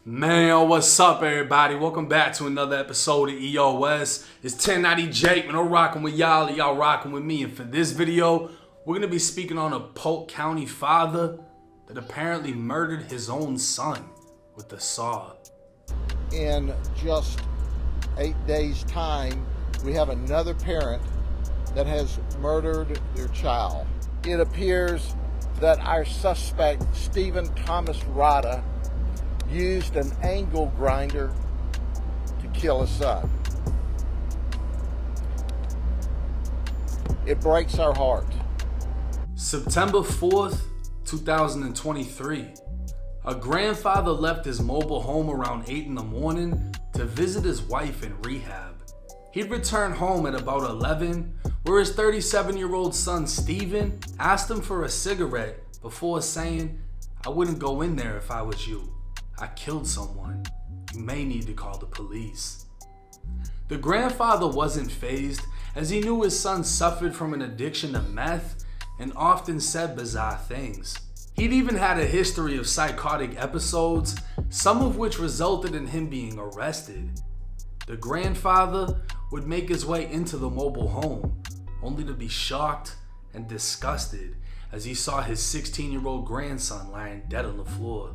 Man, what's up, everybody? Welcome back to another episode of EOS. It's 1090 Jake, man. I'm rocking with y'all, and y'all rocking with me. And for this video, we're gonna be speaking on a Polk County father that apparently murdered his own son with a saw. In just 8 days' time, we have another parent that has murdered their child. It appears that our suspect, Stephen Thomas Rada, used an angle grinder to kill his son. It breaks our heart. September 4th, 2023. A grandfather left his mobile home around 8 in the morning to visit his wife in rehab. He'd returned home at about 11, where his 37-year-old son Stephen asked him for a cigarette before saying, "I wouldn't go in there if I was you. I killed someone. You may need to call the police." The grandfather wasn't fazed, as he knew his son suffered from an addiction to meth and often said bizarre things. He'd even had a history of psychotic episodes, some of which resulted in him being arrested. The grandfather would make his way into the mobile home, only to be shocked and disgusted as he saw his 16-year-old grandson lying dead on the floor.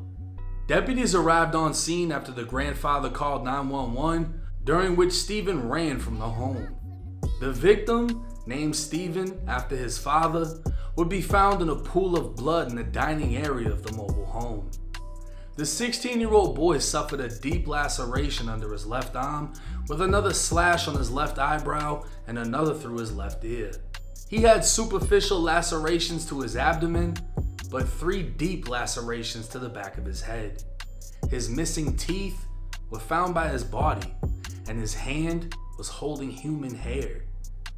Deputies arrived on scene after the grandfather called 911, during which Stephen ran from the home. The victim, named Stephen after his father, would be found in a pool of blood in the dining area of the mobile home. The 16-year-old boy suffered a deep laceration under his left arm, with another slash on his left eyebrow and another through his left ear. He had superficial lacerations to his abdomen, but 3 deep lacerations to the back of his head. His missing teeth were found by his body, and his hand was holding human hair.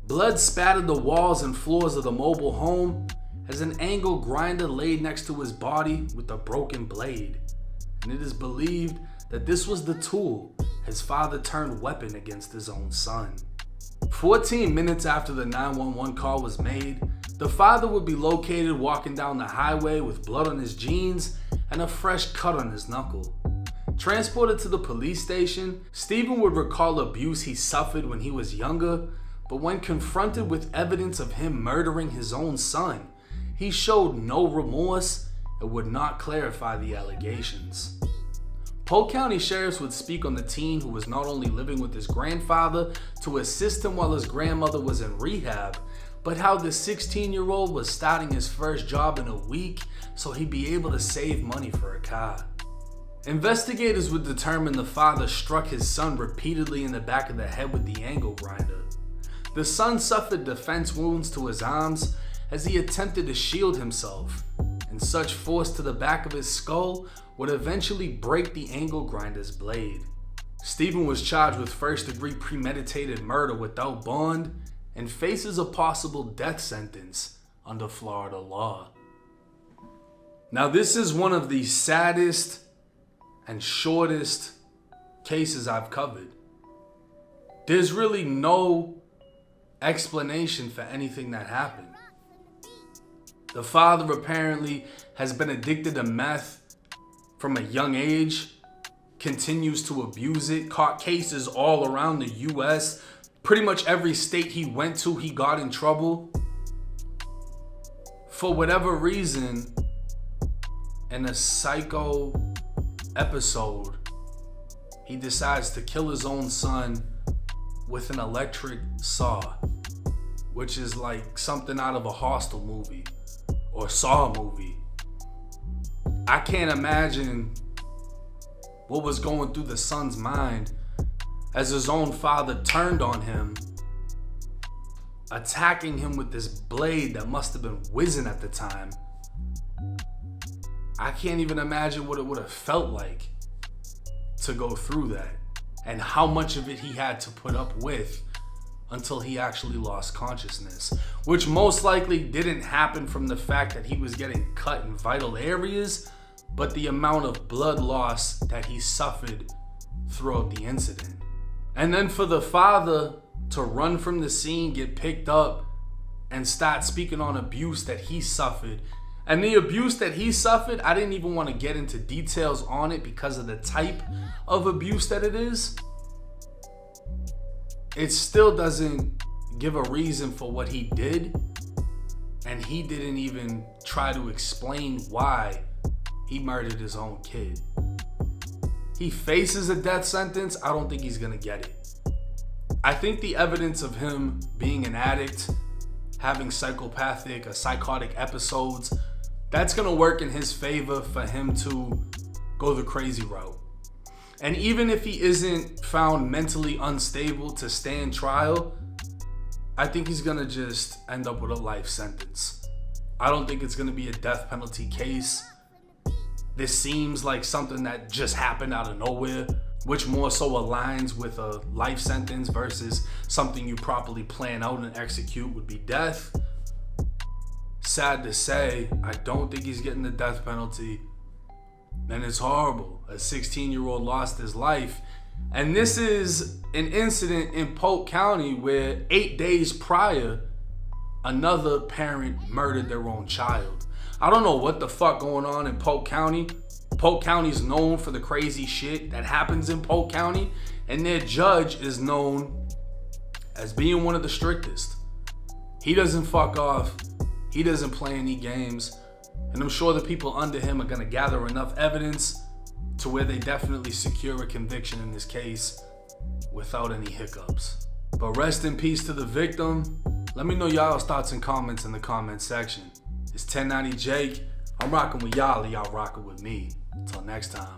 Blood spattered the walls and floors of the mobile home as an angle grinder laid next to his body with a broken blade, and it is believed that this was the tool his father turned weapon against his own son. 14 minutes after the 911 call was made, the father would be located walking down the highway with blood on his jeans and a fresh cut on his knuckle. Transported to the police station, Stephen would recall abuse he suffered when he was younger, but when confronted with evidence of him murdering his own son, he showed no remorse and would not clarify the allegations. Polk County sheriffs would speak on the teen who was not only living with his grandfather to assist him while his grandmother was in rehab, but how the 16-year-old was starting his first job in a week so he'd be able to save money for a car. Investigators would determine the father struck his son repeatedly in the back of the head with the angle grinder. The son suffered defense wounds to his arms as he attempted to shield himself, and such force to the back of his skull would eventually break the angle grinder's blade. Stephen was charged with first-degree premeditated murder without bond and faces a possible death sentence under Florida law. Now, this is one of the saddest and shortest cases I've covered. There's really no explanation for anything that happened. The father apparently has been addicted to meth from a young age, continues to abuse it, caught cases all around the US. Pretty much every state he went to, he got in trouble. For whatever reason, in a psycho episode, he decides to kill his own son with an electric saw, which is like something out of a Hostel movie or Saw movie. I can't imagine what was going through the son's mind as his own father turned on him, attacking him with this blade that must have been whizzing at the time. I can't even imagine what it would have felt like to go through that and how much of it he had to put up with until he actually lost consciousness, which most likely didn't happen from the fact that he was getting cut in vital areas, but the amount of blood loss that he suffered throughout the incident. And then for the father to run from the scene, get picked up, and start speaking on abuse that he suffered And the abuse that he suffered, I didn't even want to get into details on it because of the type of abuse that it is. It still doesn't give a reason for what he did. And he didn't even try to explain why he murdered his own kid. He faces a death sentence. I don't think he's gonna get it. I think the evidence of him being an addict, having psychopathic or psychotic episodes, that's gonna work in his favor for him to go the crazy route. And even if he isn't found mentally unstable to stand trial, I think he's gonna just end up with a life sentence. I don't think it's gonna be a death penalty case. This seems like something that just happened out of nowhere, which more so aligns with a life sentence versus something you properly plan out and execute would be death. Sad to say, I don't think he's getting the death penalty. And it's horrible. A 16-year-old lost his life. And this is an incident in Polk County where 8 days prior, another parent murdered their own child. I don't know what the fuck going on in Polk County. Polk County is known for the crazy shit that happens in Polk County, and their judge is known as being one of the strictest. He doesn't fuck off. He doesn't play any games. And I'm sure the people under him are gonna gather enough evidence to where they definitely secure a conviction in this case without any hiccups. But rest in peace to the victim. Let me know y'all's thoughts and comments in the comment section. It's 1090 Jake. I'm rocking with y'all, y'all rocking with me. Until next time.